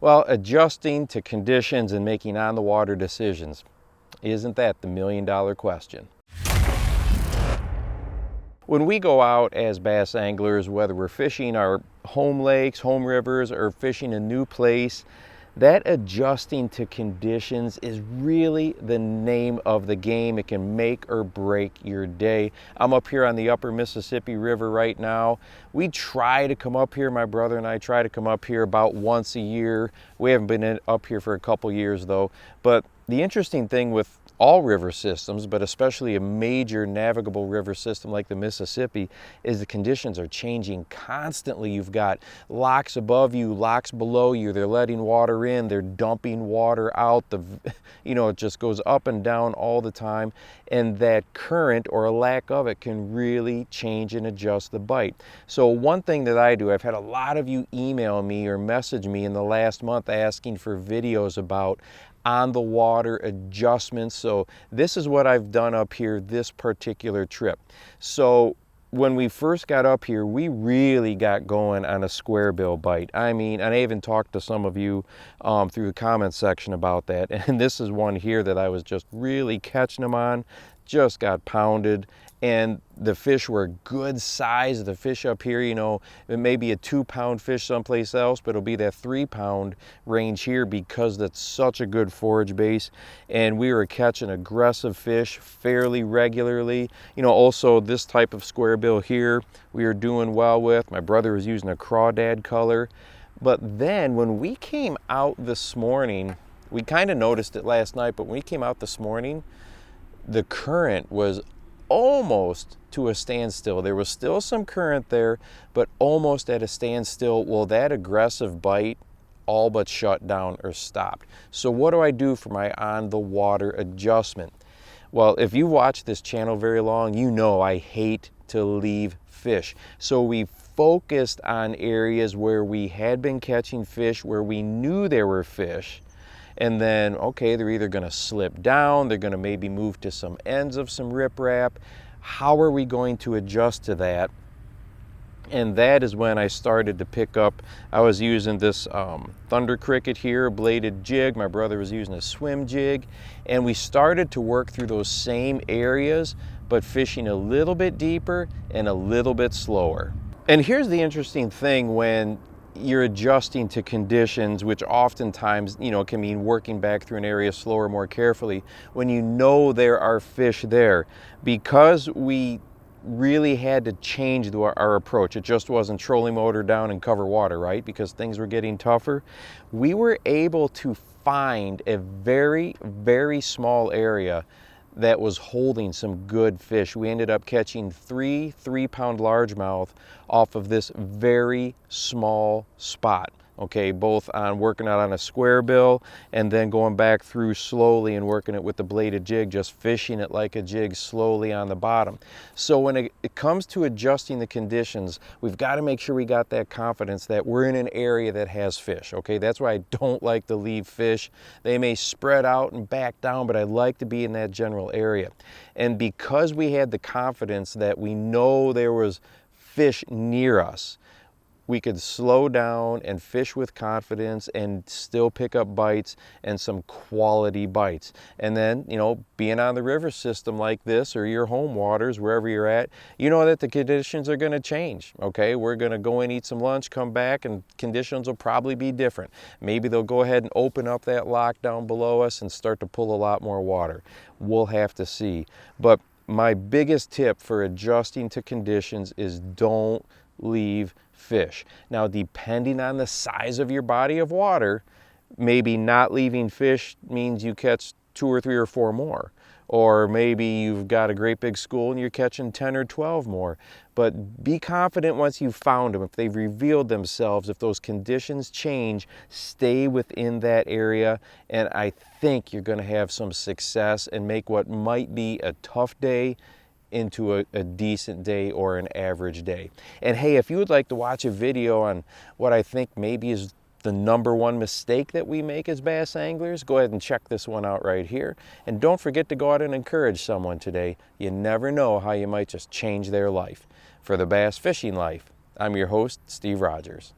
Well, adjusting to conditions and making on-the-water decisions. Isn't that the million-dollar question? When we go out as bass anglers, whether we're fishing our home lakes, home rivers, or fishing a new place, that adjusting to conditions is really the name of the game. It can make or break your day. I'm up here on the upper Mississippi River right now. We try to come up here, my brother and I try to come up here about once a year. We haven't been up here for a couple years though. But the interesting thing with all river systems, but especially a major navigable river system like the Mississippi, is the conditions are changing constantly. You've got locks above you, locks below you. They're letting water in, they're dumping water out. It just goes up and down all the time. And that current or a lack of it can really change and adjust the bite. So one thing that I do, I've had a lot of you email me or message me in the last month asking for videos about on the water adjustments. So this is what I've done up here this particular trip. So when we first got up here, we really got going on a square bill bite. I mean, and I even talked to some of you through the comments section about that. And this is one here that I was just really catching them on, just got pounded. And the fish were a good size. The fish up here, it may be a 2-pound fish someplace else, but it'll be that 3-pound range here because that's such a good forage base. And we were catching aggressive fish fairly regularly. Also this type of square bill here, we were doing well with. My brother was using a crawdad color. But then when we came out this morning, we kind of noticed it last night, but when we came out this morning, the current was almost to a standstill. There was still some current there, but almost at a standstill. Well, that aggressive bite all but shut down or stopped. So what do I do for my on the water adjustment? Well, if you watch this channel very long, you know I hate to leave fish. So we focused on areas where we had been catching fish, where we knew there were fish. And then, okay, they're either going to slip down, they're going to maybe move to some ends of some riprap. How are we going to adjust to that? And that is when I started to pick up, I was using this Thunder Cricket here, a bladed jig. My brother was using a swim jig. And we started to work through those same areas, but fishing a little bit deeper and a little bit slower. And here's the interesting thing when you're adjusting to conditions, which oftentimes, can mean working back through an area slower, more carefully, when you know there are fish there. Because we really had to change our approach. It just wasn't trolling motor down and cover water, right? Because things were getting tougher. We were able to find a very, very small area that was holding some good fish. We ended up catching 3 3-pound largemouth off of this very small spot. Okay, both on working out on a square bill and then going back through slowly and working it with the bladed jig, just fishing it like a jig slowly on the bottom. So when it comes to adjusting the conditions, we've got to make sure we got that confidence that we're in an area that has fish. Okay, that's why I don't like to leave fish. They may spread out and back down, but I like to be in that general area. And because we had the confidence that we know there was fish near us, we could slow down and fish with confidence and still pick up bites and some quality bites. And then, being on the river system like this or your home waters, wherever you're at, you know that the conditions are going to change. Okay, we're going to go and eat some lunch, come back, and conditions will probably be different. Maybe they'll go ahead and open up that lock down below us and start to pull a lot more water. We'll have to see. But my biggest tip for adjusting to conditions is don't leave fish. Now, depending on the size of your body of water, maybe not leaving fish means you catch 2 or 3 or 4 more. Or maybe you've got a great big school and you're catching 10 or 12 more. But be confident once you've found them, if they've revealed themselves, if those conditions change, stay within that area. And I think you're going to have some success and make what might be a tough day into a decent day or an average day. And hey, if you would like to watch a video on what I think maybe is the #1 mistake that we make as bass anglers, go ahead and check this one out right here. And don't forget to go out and encourage someone today. You never know how you might just change their life. For the Bass Fishing Life, I'm your host, Steve Rogers.